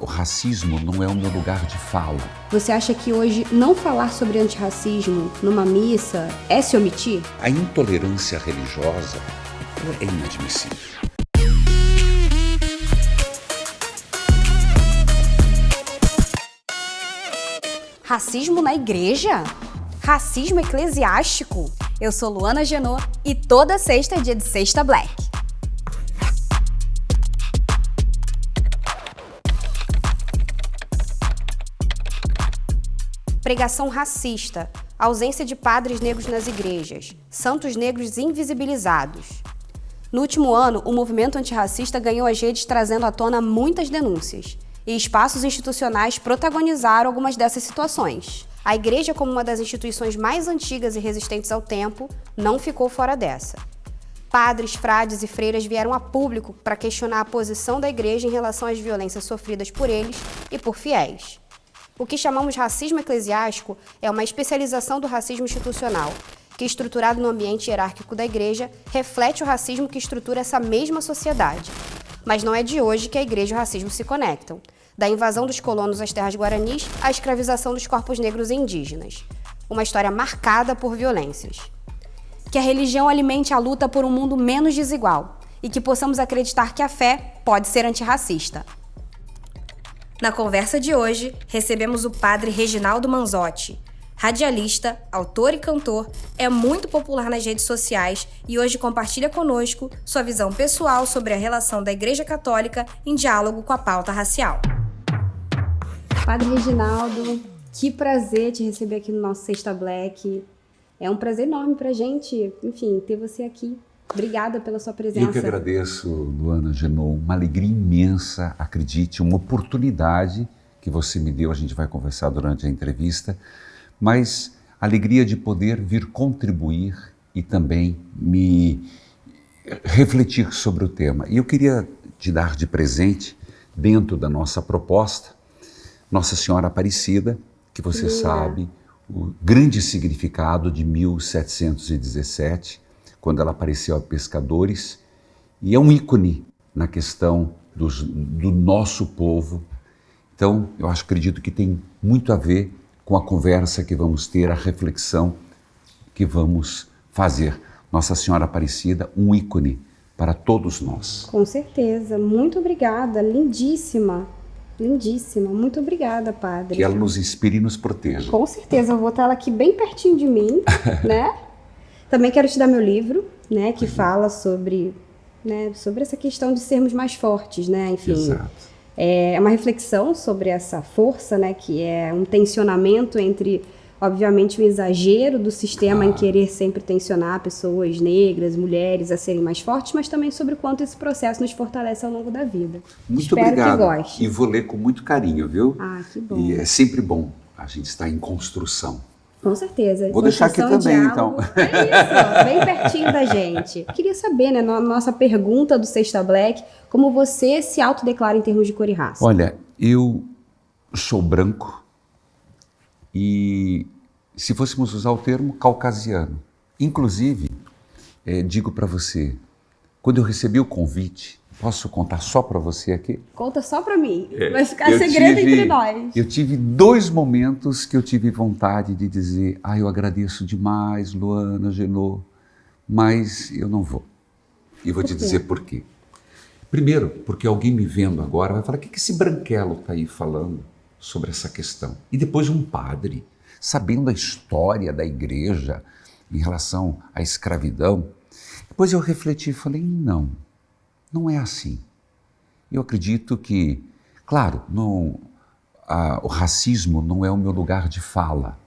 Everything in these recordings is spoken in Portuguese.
O racismo não é o meu lugar de fala. Você acha que hoje não falar sobre antirracismo numa missa é se omitir? A intolerância religiosa ela é inadmissível. Racismo na igreja? Racismo eclesiástico? Eu sou Luana Genot e toda sexta é dia de Sexta Black. Pregação racista, ausência de padres negros nas igrejas, santos negros invisibilizados. No último ano, o movimento antirracista ganhou as redes trazendo à tona muitas denúncias, e espaços institucionais protagonizaram algumas dessas situações. A igreja, como uma das instituições mais antigas e resistentes ao tempo, não ficou fora dessa. Padres, frades e freiras vieram a público para questionar a posição da igreja em relação às violências sofridas por eles e por fiéis. O que chamamos racismo eclesiástico é uma especialização do racismo institucional, que, estruturado no ambiente hierárquico da igreja, reflete o racismo que estrutura essa mesma sociedade. Mas não é de hoje que a igreja e o racismo se conectam. Da invasão dos colonos às terras guaranis à escravização dos corpos negros e indígenas. Uma história marcada por violências. Que a religião alimente a luta por um mundo menos desigual e que possamos acreditar que a fé pode ser antirracista. Na conversa de hoje, recebemos o padre Reginaldo Manzotti. Radialista, autor e cantor, é muito popular nas redes sociais e hoje compartilha conosco sua visão pessoal sobre a relação da Igreja Católica em diálogo com a pauta racial. Padre Reginaldo, que prazer te receber aqui no nosso Sexta Black. É um prazer enorme pra gente, enfim, ter você aqui. Obrigada pela sua presença. Eu que agradeço, Luana Genot, uma alegria imensa, acredite, uma oportunidade que você me deu, a gente vai conversar durante a entrevista, mas a alegria de poder vir contribuir e também me refletir sobre o tema. E eu queria te dar de presente, dentro da nossa proposta, Nossa Senhora Aparecida, que você sabe o grande significado de 1717, quando ela apareceu a pescadores, e é um ícone na questão do nosso povo. Então, eu acredito que tem muito a ver com a conversa que vamos ter, a reflexão que vamos fazer. Nossa Senhora Aparecida, um ícone para todos nós. Com certeza. Muito obrigada. Lindíssima. Lindíssima. Muito obrigada, padre. Que ela nos inspire e nos proteja. Com certeza. Eu vou botar ela aqui bem pertinho de mim, né? Também quero te dar meu livro, né, que fala sobre essa questão de sermos mais fortes, né, enfim. Exato. É uma reflexão sobre essa força, né, que é um tensionamento entre, obviamente, o exagero do sistema em querer sempre tensionar pessoas negras, mulheres a serem mais fortes, mas também sobre o quanto esse processo nos fortalece ao longo da vida. Muito Espero obrigado. que goste. E vou ler com muito carinho, viu? Ah, que bom. E é sempre bom a gente estar em construção. Com certeza. Vou deixar aqui também, então. É isso, bem pertinho da gente. Queria saber, né, na nossa pergunta do Sexta Black, como você se autodeclara em termos de cor e raça? Olha, eu sou branco e, se fôssemos usar o termo, caucasiano. Inclusive, digo para você, quando eu recebi o convite, posso contar só para você aqui? Conta só para mim, vai ficar segredo entre nós. Eu tive 2 momentos que eu tive vontade de dizer, eu agradeço demais, Luana Genot, mas eu não vou. E vou te dizer por quê. Primeiro, porque alguém me vendo agora vai falar, o que esse branquelo está aí falando sobre essa questão? E depois um padre, sabendo a história da igreja em relação à escravidão, depois eu refleti e falei, não é assim. Eu acredito que, claro, o racismo não é o meu lugar de fala,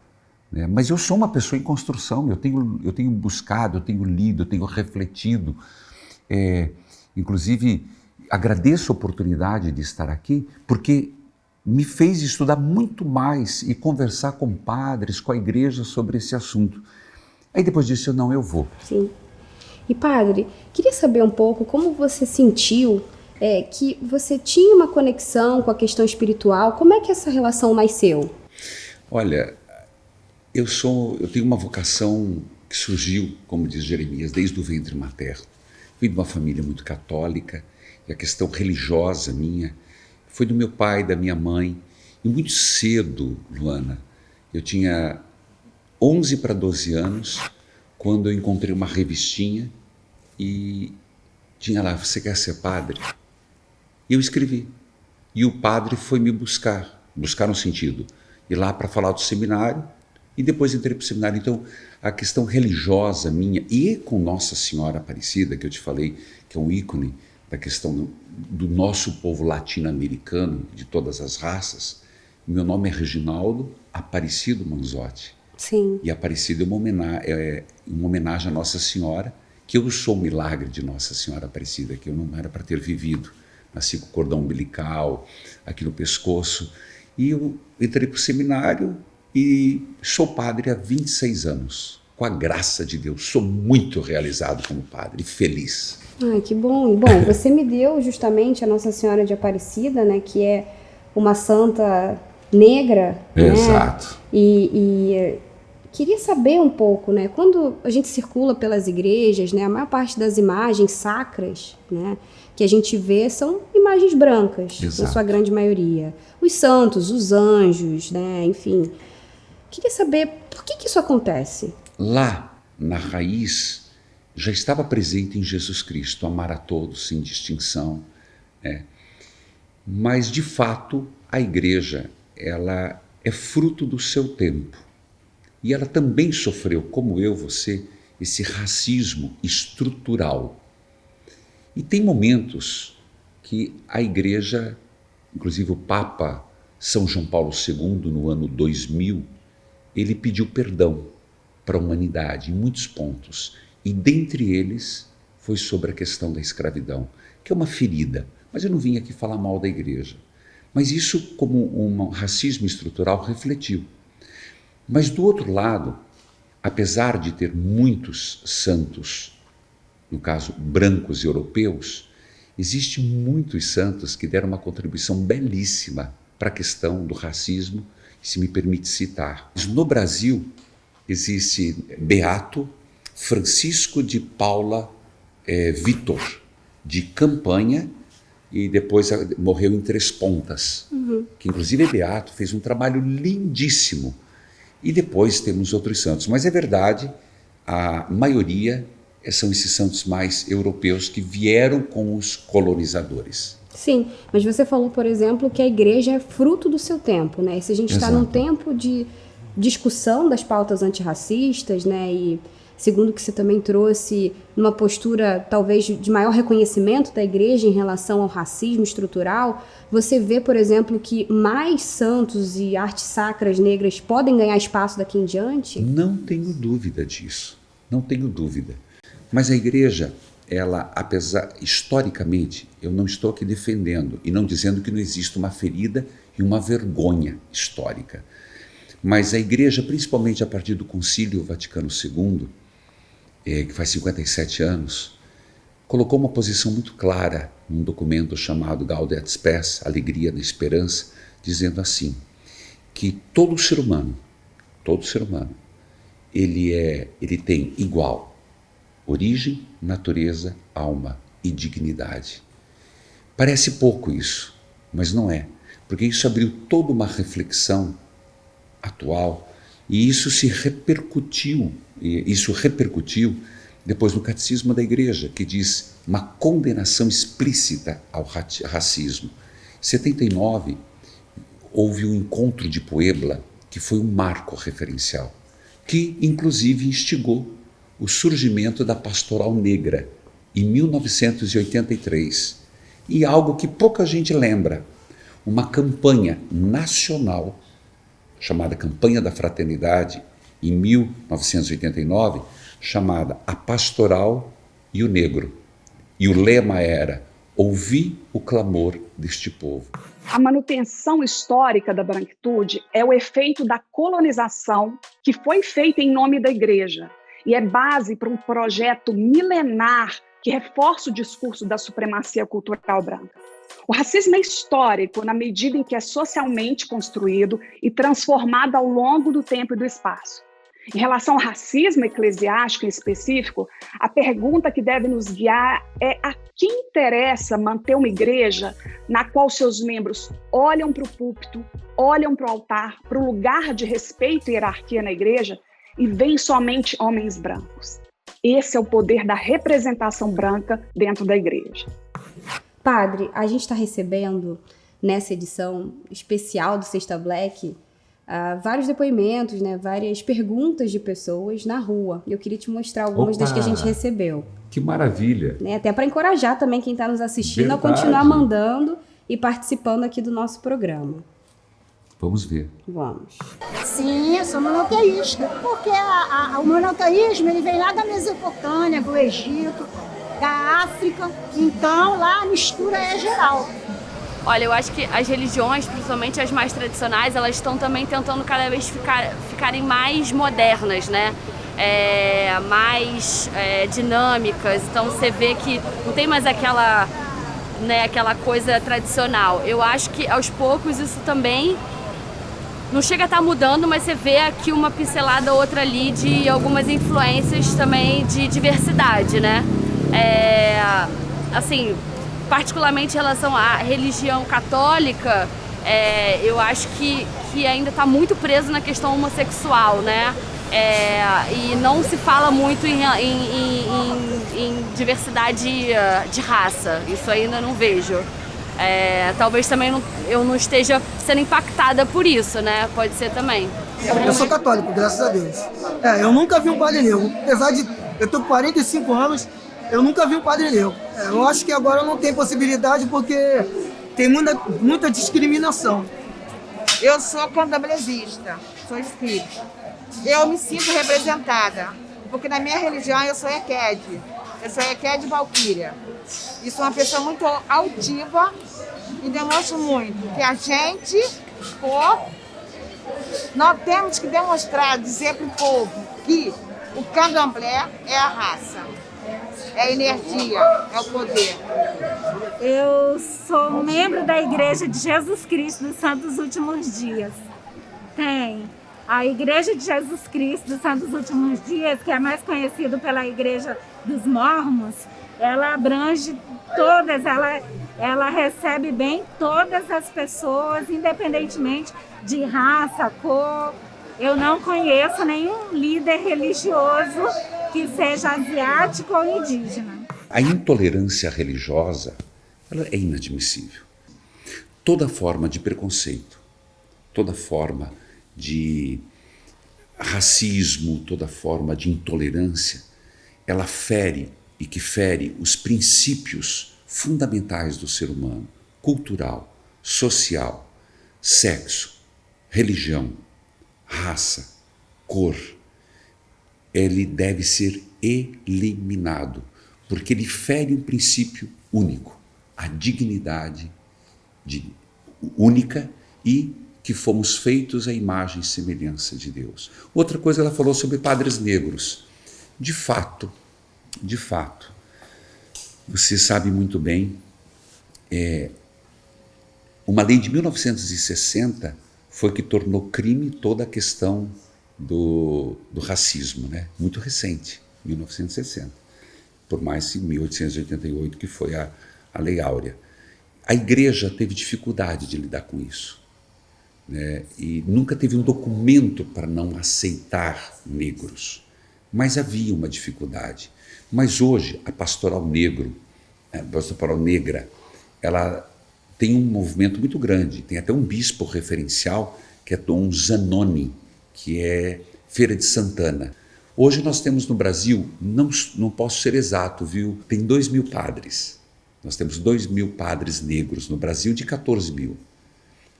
né? Mas eu sou uma pessoa em construção, eu tenho buscado, eu tenho lido, eu tenho refletido. Inclusive, agradeço a oportunidade de estar aqui, porque me fez estudar muito mais e conversar com padres, com a igreja sobre esse assunto. Aí depois disso, eu vou. Sim. E padre, queria saber um pouco como você sentiu que você tinha uma conexão com a questão espiritual. Como é que essa relação nasceu? Olha, eu tenho uma vocação que surgiu, como diz Jeremias, desde o ventre materno. Vim de uma família muito católica e a questão religiosa minha foi do meu pai, da minha mãe. E muito cedo, Luana, eu tinha 11 para 12 anos, quando eu encontrei uma revistinha e tinha lá, você quer ser padre? E eu escrevi. E o padre foi me buscar no sentido, ir lá para falar do seminário, e depois entrei para o seminário. Então, a questão religiosa minha, e com Nossa Senhora Aparecida, que eu te falei, que é um ícone da questão do nosso povo latino-americano, de todas as raças. Meu nome é Reginaldo Aparecido Manzotti. Sim. E Aparecido é uma homenagem à Nossa Senhora, que eu sou o milagre de Nossa Senhora Aparecida, que eu não era para ter vivido. Nasci com cordão umbilical, aqui no pescoço. E eu entrei para o seminário e sou padre há 26 anos. Com a graça de Deus, sou muito realizado como padre, feliz. Ai, que bom. E bom, você me deu justamente a Nossa Senhora de Aparecida, né, que é uma santa negra, Exato. Né? E queria saber um pouco, né, quando a gente circula pelas igrejas, né, a maior parte das imagens sacras, né, que a gente vê são imagens brancas, Exato. na sua grande maioria. Os santos, os anjos, né, enfim. Queria saber por que isso acontece? Lá, na raiz, já estava presente em Jesus Cristo, amar a todos sem distinção. Mas, de fato, a igreja, ela é fruto do seu tempo. E ela também sofreu, como eu, você, esse racismo estrutural. E tem momentos que a igreja, inclusive o Papa São João Paulo II, no ano 2000, ele pediu perdão para a humanidade em muitos pontos. E dentre eles foi sobre a questão da escravidão, que é uma ferida. Mas eu não vim aqui falar mal da igreja. Mas isso, como um racismo estrutural, refletiu. Mas do outro lado, apesar de ter muitos santos, no caso brancos europeus, existem muitos santos que deram uma contribuição belíssima para a questão do racismo, se me permite citar. No Brasil, existe Beato Francisco de Paula Vitor, de Campanha, e depois morreu em Três Pontas, que inclusive é beato, fez um trabalho lindíssimo. E depois temos outros santos. Mas é verdade, a maioria são esses santos mais europeus que vieram com os colonizadores. Sim, mas você falou, por exemplo, que a igreja é fruto do seu tempo, né? E se a gente está num tempo de discussão das pautas antirracistas, né? E segundo o que você também trouxe, numa postura talvez de maior reconhecimento da igreja em relação ao racismo estrutural, você vê, por exemplo, que mais santos e artes sacras negras podem ganhar espaço daqui em diante? Não tenho dúvida disso, não tenho dúvida. Mas a igreja, ela, apesar, historicamente, eu não estou aqui defendendo e não dizendo que não existe uma ferida e uma vergonha histórica. Mas a igreja, principalmente a partir do Concílio Vaticano II, que faz 57 anos, colocou uma posição muito clara num documento chamado Gaudium et Spes, Alegria na Esperança, dizendo assim, que todo ser humano, ele tem igual origem, natureza, alma e dignidade. Parece pouco isso, mas não é, porque isso abriu toda uma reflexão atual e isso repercutiu depois no Catecismo da Igreja, que diz uma condenação explícita ao racismo. Em 79, houve um encontro de Puebla, que foi um marco referencial, que inclusive instigou o surgimento da Pastoral Negra, em 1983. E algo que pouca gente lembra, uma campanha nacional, chamada Campanha da Fraternidade, em 1989, chamada A Pastoral e o Negro. E o lema era, ouvi o clamor deste povo. A manutenção histórica da branquitude é o efeito da colonização que foi feita em nome da igreja e é base para um projeto milenar que reforça o discurso da supremacia cultural branca. O racismo é histórico na medida em que é socialmente construído e transformado ao longo do tempo e do espaço. Em relação ao racismo eclesiástico em específico, a pergunta que deve nos guiar é a quem interessa manter uma igreja na qual seus membros olham para o púlpito, olham para o altar, para o lugar de respeito e hierarquia na igreja e veem somente homens brancos. Esse é o poder da representação branca dentro da igreja. Padre, a gente está recebendo nessa edição especial do Sexta Black vários depoimentos, né, várias perguntas de pessoas na rua. Eu queria te mostrar algumas das que a gente recebeu. Que maravilha! Né, até para encorajar também quem está nos assistindo a Verdade. continuar mandando e participando aqui do nosso programa. Vamos ver. Vamos. Sim, eu sou monoteísta, porque o monoteísmo ele vem lá da Mesopotâmia, do Egito, da África, então lá a mistura é geral. Olha, eu acho que as religiões, principalmente as mais tradicionais, elas estão também tentando cada vez ficarem mais modernas, né? Mais dinâmicas. Então você vê que não tem mais aquela coisa tradicional. Eu acho que aos poucos isso também não chega a estar mudando, mas você vê aqui uma pincelada ou outra ali de algumas influências também de diversidade, né? Assim, particularmente em relação à religião católica, eu acho que ainda está muito preso na questão homossexual, né? E não se fala muito em diversidade de raça. Isso ainda não vejo. Talvez também eu não esteja sendo impactada por isso, né? Pode ser também. Eu sou católico, graças a Deus. Eu nunca vi um padre negro. Apesar de eu tô com 45 anos, eu nunca vi um padre negro. Eu acho que agora não tem possibilidade porque tem muita discriminação. Eu sou candomblessista, sou espírita. Eu me sinto representada, porque na minha religião eu sou Ekede. Eu sou Ekede Valquíria. E sou uma pessoa muito altiva e demonstro muito que a gente, nós temos que demonstrar, dizer para o povo que o candomblé é a raça, é a energia, é o poder. Eu sou membro da Igreja de Jesus Cristo dos Santos Últimos Dias. Tem a Igreja de Jesus Cristo dos Santos Últimos Dias, que é mais conhecida pela Igreja dos Mormons. Ela abrange todas, ela recebe bem todas as pessoas, independentemente de raça, cor. Eu não conheço nenhum líder religioso que seja asiático ou indígena. A intolerância religiosa, ela é inadmissível. Toda forma de preconceito, toda forma de racismo, toda forma de intolerância, ela fere os princípios fundamentais do ser humano, cultural, social, sexo, religião, raça, cor. Ele deve ser eliminado, porque ele fere um princípio único, a dignidade única e que fomos feitos à imagem e semelhança de Deus. Outra coisa, ela falou sobre padres negros. De fato, você sabe muito bem, uma lei de 1960 foi que tornou crime toda a questão do racismo, né? Muito recente, 1960, por mais que 1888, que foi a Lei Áurea. A igreja teve dificuldade de lidar com isso, né? E nunca teve um documento para não aceitar negros, mas havia uma dificuldade. Mas hoje a pastoral negra, ela tem um movimento muito grande, tem até um bispo referencial, que é Dom Zanoni, que é Feira de Santana. Hoje nós temos no Brasil, não posso ser exato, viu? Tem 2.000 padres. Nós temos 2.000 padres negros no Brasil, de 14.000.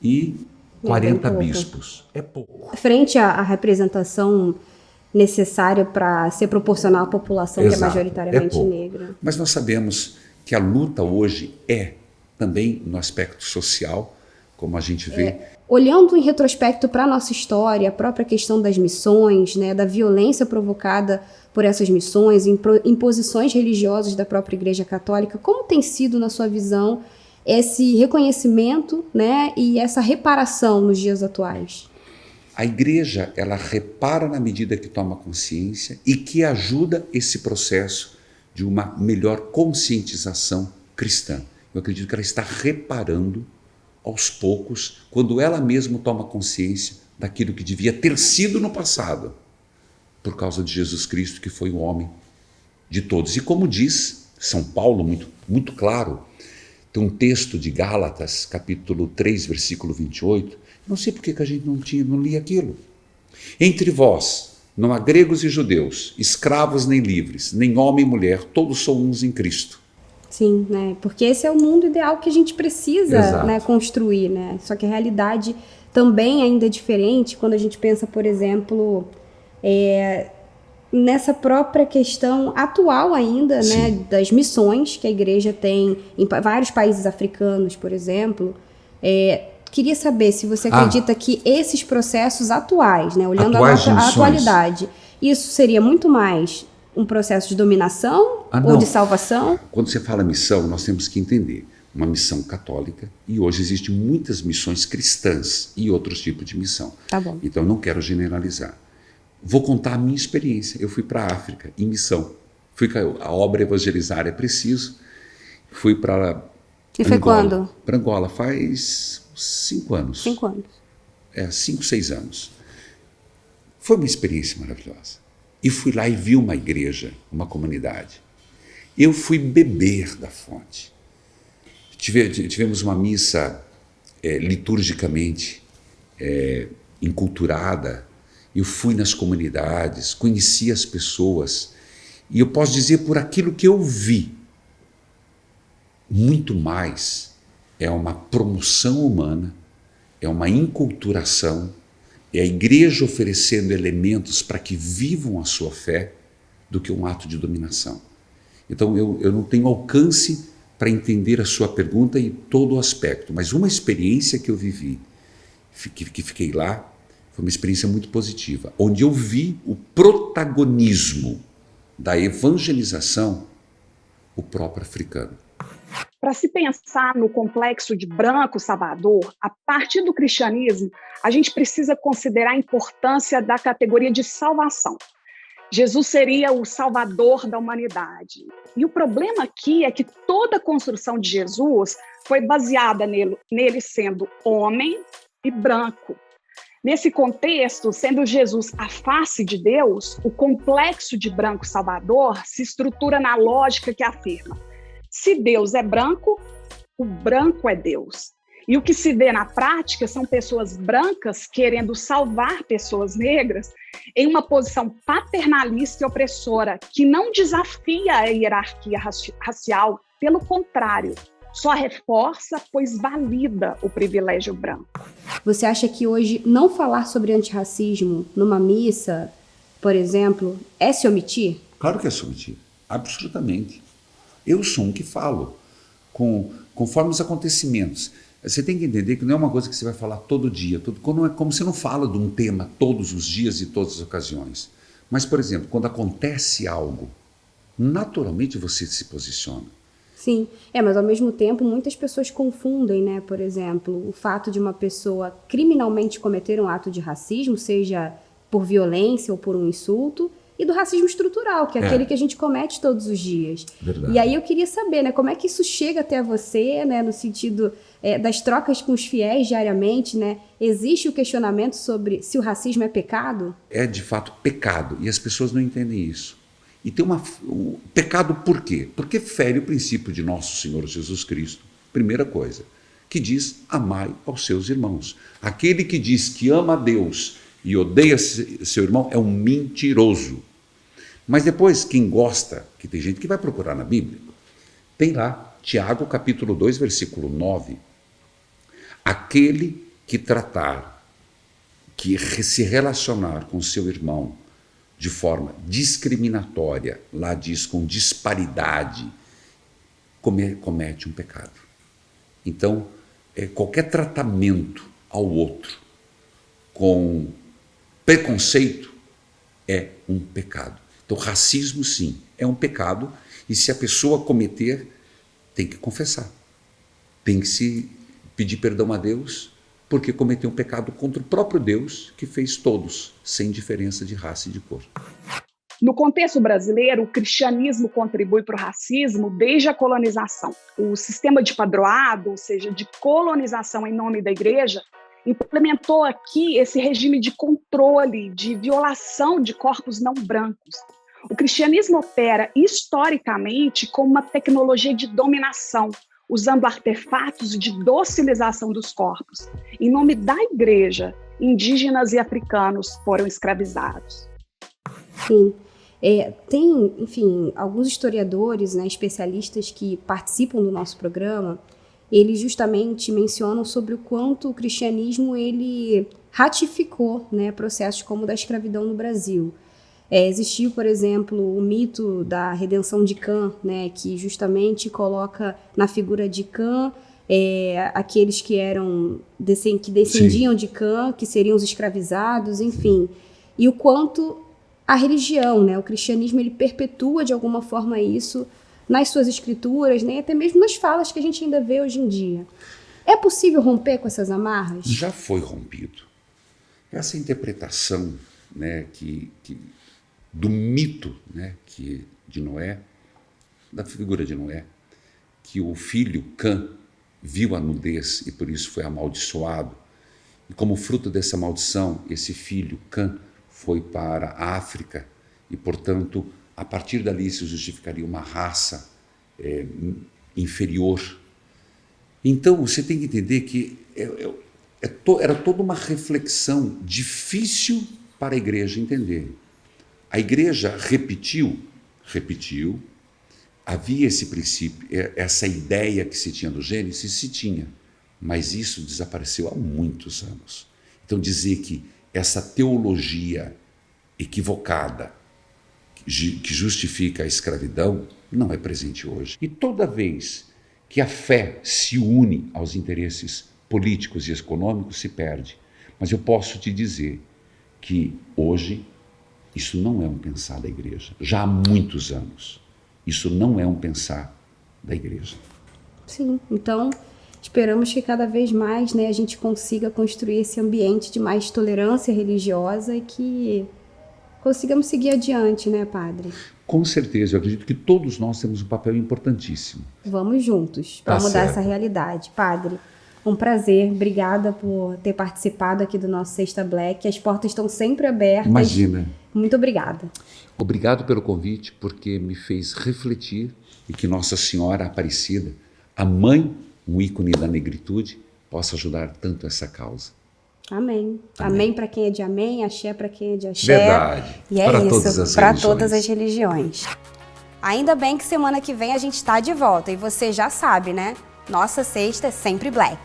E 40 bispos. É pouco. Frente à representação necessária para ser proporcional à população, Exato, que é majoritariamente pouco. negra. Mas nós sabemos que a luta hoje é também no aspecto social, como a gente vê. Olhando em retrospecto para a nossa história, a própria questão das missões, né, da violência provocada por essas missões, imposições religiosas da própria Igreja Católica, como tem sido, na sua visão, esse reconhecimento, né, e essa reparação nos dias atuais? A igreja, ela repara na medida que toma consciência e que ajuda esse processo de uma melhor conscientização cristã. Eu acredito que ela está reparando aos poucos, quando ela mesma toma consciência daquilo que devia ter sido no passado, por causa de Jesus Cristo, que foi o homem de todos. E como diz São Paulo, muito claro, tem um texto de Gálatas, capítulo 3, versículo 28, não sei por que a gente não lia aquilo. Entre vós, não há gregos e judeus, escravos nem livres, nem homem e mulher, todos são uns em Cristo. Sim, né? Porque esse é o mundo ideal que a gente precisa, né, construir, né? Só que a realidade também ainda é diferente quando a gente pensa, por exemplo, nessa própria questão atual ainda, né, das missões que a igreja tem em vários países africanos, por exemplo. Queria saber se você acredita que esses processos atuais, né, olhando a atualidade, isso seria muito mais um processo de dominação ou de salvação? Quando você fala missão, nós temos que entender uma missão católica, e hoje existem muitas missões cristãs e outros tipos de missão. Tá bom. Então eu não quero generalizar. Vou contar a minha experiência. Eu fui para a África em missão. A obra Evangelizar é Preciso. Fui para E foi quando? Para Angola faz 5 anos. 5 anos. 5, 6 anos. Foi uma experiência maravilhosa. E fui lá e vi uma igreja, uma comunidade. Eu fui beber da fonte. Tivemos uma missa liturgicamente enculturada. Eu fui nas comunidades, conheci as pessoas. E eu posso dizer, por aquilo que eu vi, muito mais é uma promoção humana, é uma enculturação, é a igreja oferecendo elementos para que vivam a sua fé, do que um ato de dominação. Então eu não tenho alcance para entender a sua pergunta em todo o aspecto, mas uma experiência que eu vivi, que fiquei lá, foi uma experiência muito positiva, onde eu vi o protagonismo da evangelização, o próprio africano. Para se pensar no complexo de branco salvador, a partir do cristianismo, a gente precisa considerar a importância da categoria de salvação. Jesus seria o salvador da humanidade. E o problema aqui é que toda a construção de Jesus foi baseada nele sendo homem e branco. Nesse contexto, sendo Jesus a face de Deus, o complexo de branco salvador se estrutura na lógica que afirma: se Deus é branco, o branco é Deus. E o que se vê na prática são pessoas brancas querendo salvar pessoas negras em uma posição paternalista e opressora, que não desafia a hierarquia racial, pelo contrário, só reforça, pois valida o privilégio branco. Você acha que hoje não falar sobre antirracismo numa missa, por exemplo, é se omitir? Claro que é se omitir, absolutamente. Eu sou um que falo, conforme os acontecimentos. Você tem que entender que não é uma coisa que você vai falar todo dia, como você não fala de um tema todos os dias e todas as ocasiões. Mas, por exemplo, quando acontece algo, naturalmente você se posiciona. Sim, mas ao mesmo tempo muitas pessoas confundem, né? Por exemplo, o fato de uma pessoa criminalmente cometer um ato de racismo, seja por violência ou por um insulto, e do racismo estrutural, que é aquele que a gente comete todos os dias. Verdade. E aí eu queria saber, né, como é que isso chega até você, né, no sentido das trocas com os fiéis diariamente, né? Existe o questionamento sobre se o racismo é pecado? É de fato pecado, e as pessoas não entendem isso. E tem pecado por quê? Porque fere o princípio de nosso Senhor Jesus Cristo, primeira coisa, que diz: amai aos seus irmãos. Aquele que diz que ama a Deus e odeia seu irmão é um mentiroso. Mas depois, quem gosta, que tem gente que vai procurar na Bíblia, tem lá, Tiago capítulo 2, versículo 9, aquele que se relacionar com seu irmão de forma discriminatória, lá diz com disparidade, comete um pecado. Então, qualquer tratamento ao outro com preconceito é um pecado. Então, racismo, sim, é um pecado, e se a pessoa cometer, tem que confessar. Tem que se pedir perdão a Deus porque cometeu um pecado contra o próprio Deus, que fez todos, sem diferença de raça e de cor. No contexto brasileiro, o cristianismo contribui para o racismo desde a colonização. O sistema de padroado, ou seja, de colonização em nome da igreja, implementou aqui esse regime de controle, de violação de corpos não brancos. O cristianismo opera historicamente como uma tecnologia de dominação, usando artefatos de docilização dos corpos. Em nome da igreja, indígenas e africanos foram escravizados. Sim. Tem, enfim, alguns historiadores, né, especialistas que participam do nosso programa, eles justamente mencionam sobre o quanto o cristianismo ele ratificou, né, processos como o da escravidão no Brasil. Existiu, por exemplo, o mito da redenção de Cã, né, que justamente coloca na figura de Cã aqueles que que descendiam de Cã, que seriam os escravizados, enfim. E o quanto a religião, né, o cristianismo, ele perpetua de alguma forma isso nas suas escrituras, né, até mesmo nas falas que a gente ainda vê hoje em dia. É possível romper com essas amarras? Já foi rompido. Essa interpretação, né, do mito, né, de Noé, da figura de Noé, que o filho Cã viu a nudez e por isso foi amaldiçoado. E como fruto dessa maldição, esse filho Cã foi para a África e, portanto, a partir dali se justificaria uma raça inferior. Então, você tem que entender que era toda uma reflexão difícil para a igreja entender. A igreja repetiu, havia esse princípio, essa ideia que se tinha do Gênesis, se tinha, mas isso desapareceu há muitos anos. Então, dizer que essa teologia equivocada que justifica a escravidão não é presente hoje. E toda vez que a fé se une aos interesses políticos e econômicos, se perde. Mas eu posso te dizer que hoje isso não é um pensar da igreja. Já há muitos anos, isso não é um pensar da igreja. Sim, então esperamos que cada vez mais, né, a gente consiga construir esse ambiente de mais tolerância religiosa e que consigamos seguir adiante, né, padre? Com certeza, eu acredito que todos nós temos um papel importantíssimo. Vamos juntos para mudar essa realidade. Padre, um prazer, obrigada por ter participado aqui do nosso Sexta Black, as portas estão sempre abertas. Imagina. Muito obrigada. Obrigado pelo convite, porque me fez refletir e que Nossa Senhora Aparecida, a mãe, um ícone da negritude, possa ajudar tanto essa causa. Amém. Amém para quem é de amém, axé para quem é de axé. Verdade. E é isso, para todas as religiões. Ainda bem que semana que vem a gente está de volta e você já sabe, né? Nossa sexta é sempre black.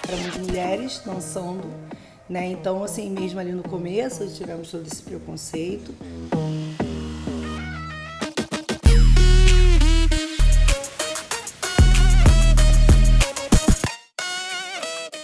Éramos mulheres dançando, né? Então, assim, mesmo ali no começo, tivemos todo esse preconceito.